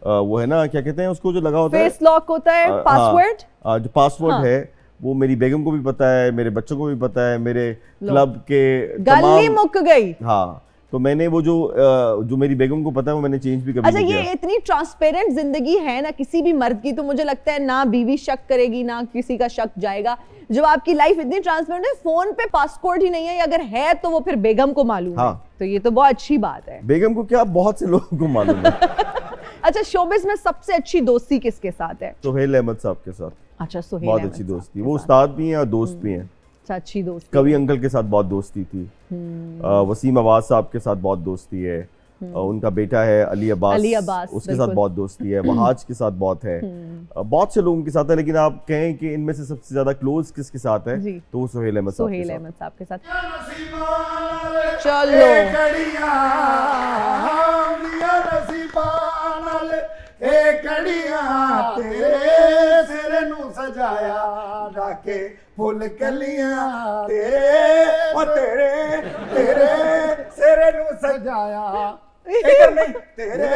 वो है ना, क्या कहते हैं उसको, जो लगा होता है, फेस लॉक होता है, पासवर्ड, जो पासवर्ड है, वो मेरी बेगम को भी पता है, मेरे बच्चों को भी पता है, मेरे क्लब के गली मुक गई. हाँ, तो मैंने वो जो मेरी बेगम को पता है वो मैंने चेंज भी कभी अच्छा, नहीं किया. ये इतनी ट्रांसपेरेंट जिंदगी है ना किसी भी मर्द की, तो मुझे लगता है ना बीवी शक करेगी ना किसी का शक जाएगा. जब आपकी लाइफ इतनी ट्रांसपेरेंट है, फोन पे पासवर्ड ही नहीं है, अगर है तो वो फिर बेगम को मालूम है. तो ये तो बहुत अच्छी बात है. बेगम को क्या, बहुत से लोगों को मालूम है. अच्छा, शोबिस में सबसे अच्छी दोस्ती किसके साथ है? सुहेल अहमद साहब के साथ. अच्छा, सुहेल बहुत अच्छी दोस्ती. वो उस्ताद भी हैं और दोस्त भी हैं. अच्छी दोस्ती. कवि अंकल के साथ बहुत दोस्ती थी. वसीम अब्बास साहब के साथ बहुत दोस्ती है. उनका बेटा है अली अब्बास, उसके साथ बहुत दोस्ती है. वहाज के साथ बहुत है. बहुत से लोगों के साथ है, लेकिन आप कहें कि इनमें से सबसे ज्यादा क्लोज किसके साथ है, तो वो सुहेल अहमद साहब के साथ. चलो, तेरे सिर नू सजाया राके फुल कलियां, तेरे सिर नू सजाया. इधर नहीं, तेरे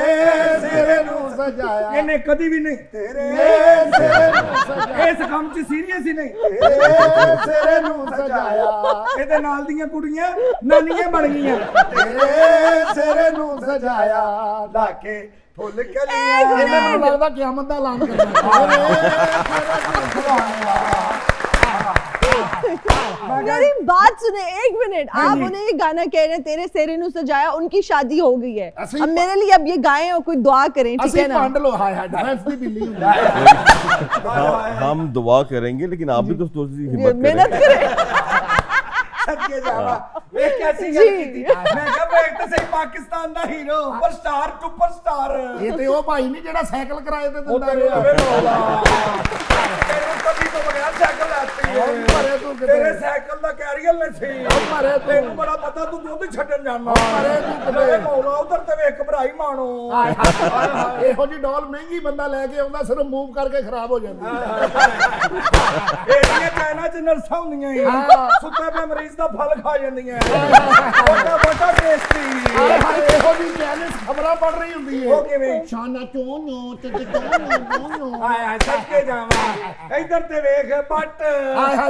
सिर नू सजाया. इन्हें कभी भी नहीं, तेरे सिर नू सजाया. इस काम च सीरियस ही नहीं, तेरे सिर नू सजाया. ਇਹਦੇ ਨਾਲ ਦੀਆਂ ਕੁੜੀਆਂ ਨਾਨੀਆਂ ਬਣ ਗਈਆਂ. तेरे सिर नू सजाया राके फुल कलियां. ਮੈਨੂੰ ਲੱਗਦਾ ਕਿਆਮਤ ਦਾ ਐਲਾਨ ਕਰਨਾ. मेरी बात सुने, एक मिनट. आप उन्हें ये गाना कह रहे हैं, तेरे सेरे नु सजाया, उनकी शादी हो गई है. अब मेरे लिए अब ये गाएं और कोई दुआ करें, ठीक है ना? हम दुआ करेंगे, लेकिन आप भी तो थोड़ी सी मेहनत करें. सदके जावा. वे कैसी गल कीती. मैं कहा एक तो सही पाकिस्तान दा हीरो, सुपरस्टार. ਇਹ ਤੇ ਉਹ ਭਾਈ ਨਹੀਂ ਜਿਹੜਾ ਸਾਈਕਲ ਕਿਰਾਏ ਤੇ ਦਿੰਦਾ ਰਿਹਾ. कभी तो बगैर साइकिल आती है. तेरे साइकिल ਦਾ ਕੈਰੀਅਰ ਨਹੀਂ ਸੀ. ਤੈਨੂੰ ਬੜਾ ਪਤਾ, ਤੂੰ ਦੁੱਧ ਛੱਡਣ ਜਾਣਾ. ਮੇਰੇ ਮੌਲਾ ਉਧਰ ਤੇ ਵੇਖ ਭਰਾਈ ਮਾਣੋ. ਇਹੋ ਜੀ ਡੋਲ ਮਹਿੰਗੀ ਬੰਦਾ ਲੈ ਕੇ ਆਉਂਦਾ, ਸਿਰਫ ਮੂਵ ਕਰਕੇ ਖਰਾਬ ਹੋ ਜਾਂਦੀ. ਇਹਦੀਆਂ ਚਾਈਨਾ ਚ ਨਰਸਾਂ ਹੁੰਦੀਆਂ ਹੀ, ਸੁੱਤੇ ਪਏ ਮਰੀਜ਼ ਦਾ ਫਲ ਖਾ ਜਾਂਦੀਆਂ. ਬੜਾ ਟੇਸਟੀ. ਇਹੋ ਜੀ ਚੈਨਲ ਖਬਰਾਂ ਪੜ ਰਹੀ ਹੁੰਦੀ ਹੈ. ਉਹ ਕਿਵੇਂ? ਸ਼ਾਨਾ ਚੋਂ ਚੋਂ ਹਾਏ ਸੱਚੇ ਜਾਵਾ. ਇੱਧਰ ਤੇ ਵੇਖ ਬੱਟ.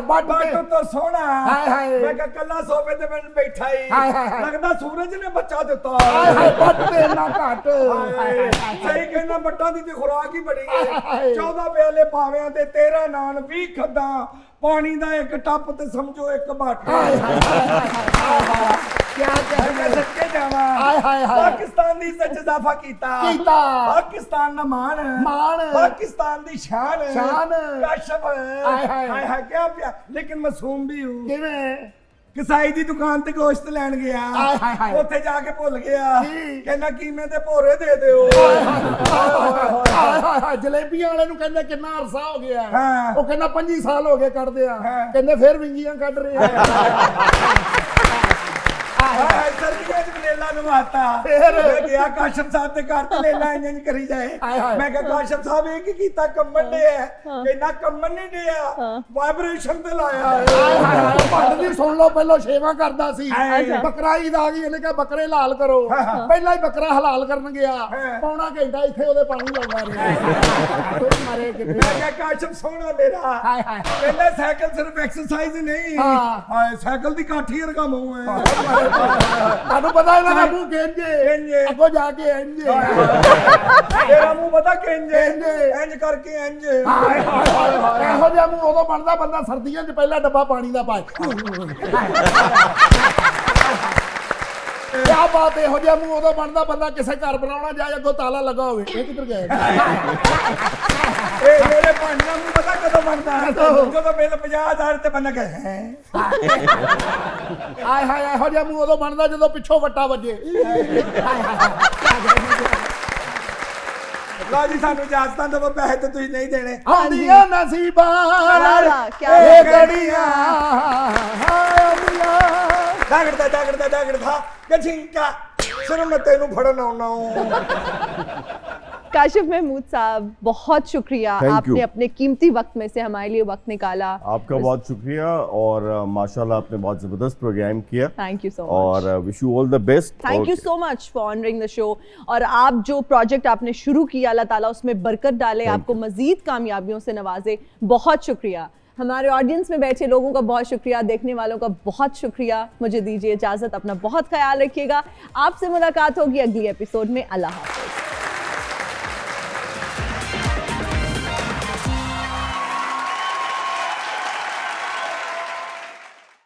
ਬੱਟ ਤੋਂ ਸੋਹਣਾ. ਮੈਂ ਕਿਹਾ ਕੱਲਾ ਸੋਫੇ ਤੇ ਬੈਠਾ ਹੀ, ਲੱਗਦਾ ਸੂਰਜ ਨੇ ਬੱਚਾ ਦਿੱਤਾ. ਬੱਟ ਤੇ ਨਾ ਘੱਟ. ਸਹੀ ਕਹਿੰਦਾ, ਬੱਟਾਂ ਦੀ ਤੇ ਖੁਰਾਕ ਹੀ ਬੜੀ ਹੈ. 14 ਪਿਆਲੇ ਪਾਵਿਆਂ ਤੇ 13 ਨਾਨ 20 ਖੱਦਾਂ, ਪਾਣੀ ਦਾ ਇੱਕ ਟੱਪ ਤੇ ਸਮਝੋ ਇੱਕ ਬੱਟ. क्या सच्चे जावा. पाकिस्तान दी इज्जत इजाफा कीता. पाकिस्तान दा मान. पाकिस्तान दी शान. काशफ. हाय क्या प्या. लेकिन मासूम भी हूं. किवें? कसाई दी दुकान ते गोश्त लैन गया, उत्थे जाके भुल गया, कहना कीमे ते भोरे दे दिओ. जलेबियां वाले नूं कहंदे किन्ना अरसा हो गया, ओ कहंदा 25 साल हो गए कटदे आ, कहंदे फिर विंगियां कट रहे आ. मेला नवाता मैं गया काशिफ साहब ਦੇ ਘਰ ਤੇ ਲੈਣਾ ਇੰਜ ਕਰੀ ਜਾਏ ਮੈਂ ਕਿਹਾ ਕਾशिफ ਸਾਹਿਬ ਇਹ ਕੀ ਕੀਤਾ ਕੰਮਣ ਦੇ ਹੈ ਕਹਿੰਦਾ ਕੰਮਣ ਨਹੀਂ ਡਿਆ ਵਾਈਬ੍ਰੇਸ਼ਨ ਤੇ ਲਾਇਆ ਭੱਟ ਦੀ ਸੁਣ ਲਓ ਪਹਿਲਾਂ ਸੇਵਾ ਕਰਦਾ ਸੀ ਬੱਕਰਾ ਈਦ ਆ ਗਈ ਇਹਨੇ ਕਿਹਾ ਬੱਕਰੇ ਹਲਾਲ ਕਰੋ ਪਹਿਲਾਂ ਹੀ ਬੱਕਰਾ ਹਲਾਲ ਕਰਨ ਗਿਆ ਪੌਣਾ ਘੰਟਾ ਇੱਥੇ ਉਹਦੇ ਪਾਣੀ ਲਾਉਂਦਾ ਰਿਹਾ ਤੂੰ ਮਾਰੇ ਕਿਤੇ ਮੈਂ ਕਿਹਾ ਕਾशिफ ਸੋਹਣਾ ਮੇਰਾ ਕਹਿੰਦਾ ਸਾਈਕਲ ਸਿਰਫ ਐਕਸਰਸਾਈਜ਼ ਨਹੀਂ ਹਾਂ ਸਾਈਕਲ ਦੀ ਕਾਠੀ ਵਰਗਾ ਮੂੰਹ ਹੈ ਤੁਹਾਨੂੰ ਪਤਾ ਇਹਨਾਂ ਦਾ ਮੂੰਹ ਕਿੰਜੇ ਅੱਗੋਂ ਜਾ ਕੇ ਇੰਜੇ ਤੇਰਾ ਮੂੰਹ ਪਤਾ ਕਿੰਜੇ ਇੰਜ ਕਰਕੇ ਇੰਜ ਇਹੋ ਜਿਹਾ ਮੂੰਹ ਉਦੋਂ ਬਣਦਾ ਬੰਦਾ ਸਰਦੀਆਂ 'ਚ ਪਹਿਲਾ ਡੱਬਾ ਪਾਣੀ ਦਾ ਪਾਏ ਕਿਆ ਬਾਤ ਇਹੋ ਜਿਹਾ ਮੂੰਹ ਉਦੋਂ ਬਣਦਾ ਬੰਦਾ ਕਿਸੇ ਘਰ ਬਣਾਉਣਾ ਜਾਏ ਅੱਗੋਂ ਤਾਲਾ ਲੱਗਾ ਹੋਵੇ ਇਹ ਕਿੱਧਰ ਗਏ ਇਹ ਮੇਰੇ ਭਾਂਡਾ ਮੂੰਹ ਪਤਾ ਕਦੋਂ ਬਣਦਾ ਜਦੋਂ ਬਿੱਲ 50,000 ਤੇ ਬੰਦਾ ਕਹੇ ਹੈ ਆਏ ਹਾਏ ਇਹੋ ਜਿਹਾ ਮੂੰਹ ਉਦੋਂ ਬਣਦਾ ਜਦੋਂ ਪਿੱਛੋਂ ਵੱਟਾ ਵੱਜੇ ਲਓ ਜੀ ਸਾਨੂੰ ਇਜਾਜ਼ਤਾਂ ਦਿਓ ਪੈਸੇ ਤੇ ਤੁਸੀਂ ਨਹੀਂ ਦੇਣੇ ਆਉਂਦੀਆਂ ਨਸੀਬਾਂ ਇਹ ਗੜੀਆਂ ਦਾਗੜਦਾ ਗਝਿੰਕਾ ਸਿਰ ਮੈਂ ਤੈਨੂੰ ਫੜਨ ਆਉਣਾ काशिफ महमूद साहब बहुत शुक्रिया Thank आपने you. अपने कीमती वक्त में से हमारे लिए वक्त निकाला आपका बहुत शुक्रिया और माशाल्लाह आपने बहुत ज़बरदस्त प्रोग्राम किया थैंक यू सो मच और wish you all the best thank you so much for honouring the show और आप जो प्रोजेक्ट आपने शुरू किया अल्लाह ताला उसमें बरकत डाले आपको मजीद कामयाबियों से नवाजे बहुत शुक्रिया हमारे ऑडियंस में बैठे लोगों का बहुत शुक्रिया देखने वालों का बहुत शुक्रिया मुझे दीजिए इजाजत अपना बहुत ख्याल रखिएगा आपसे मुलाकात होगी अगली एपिसोड में अल्लाह हाफ़िज़।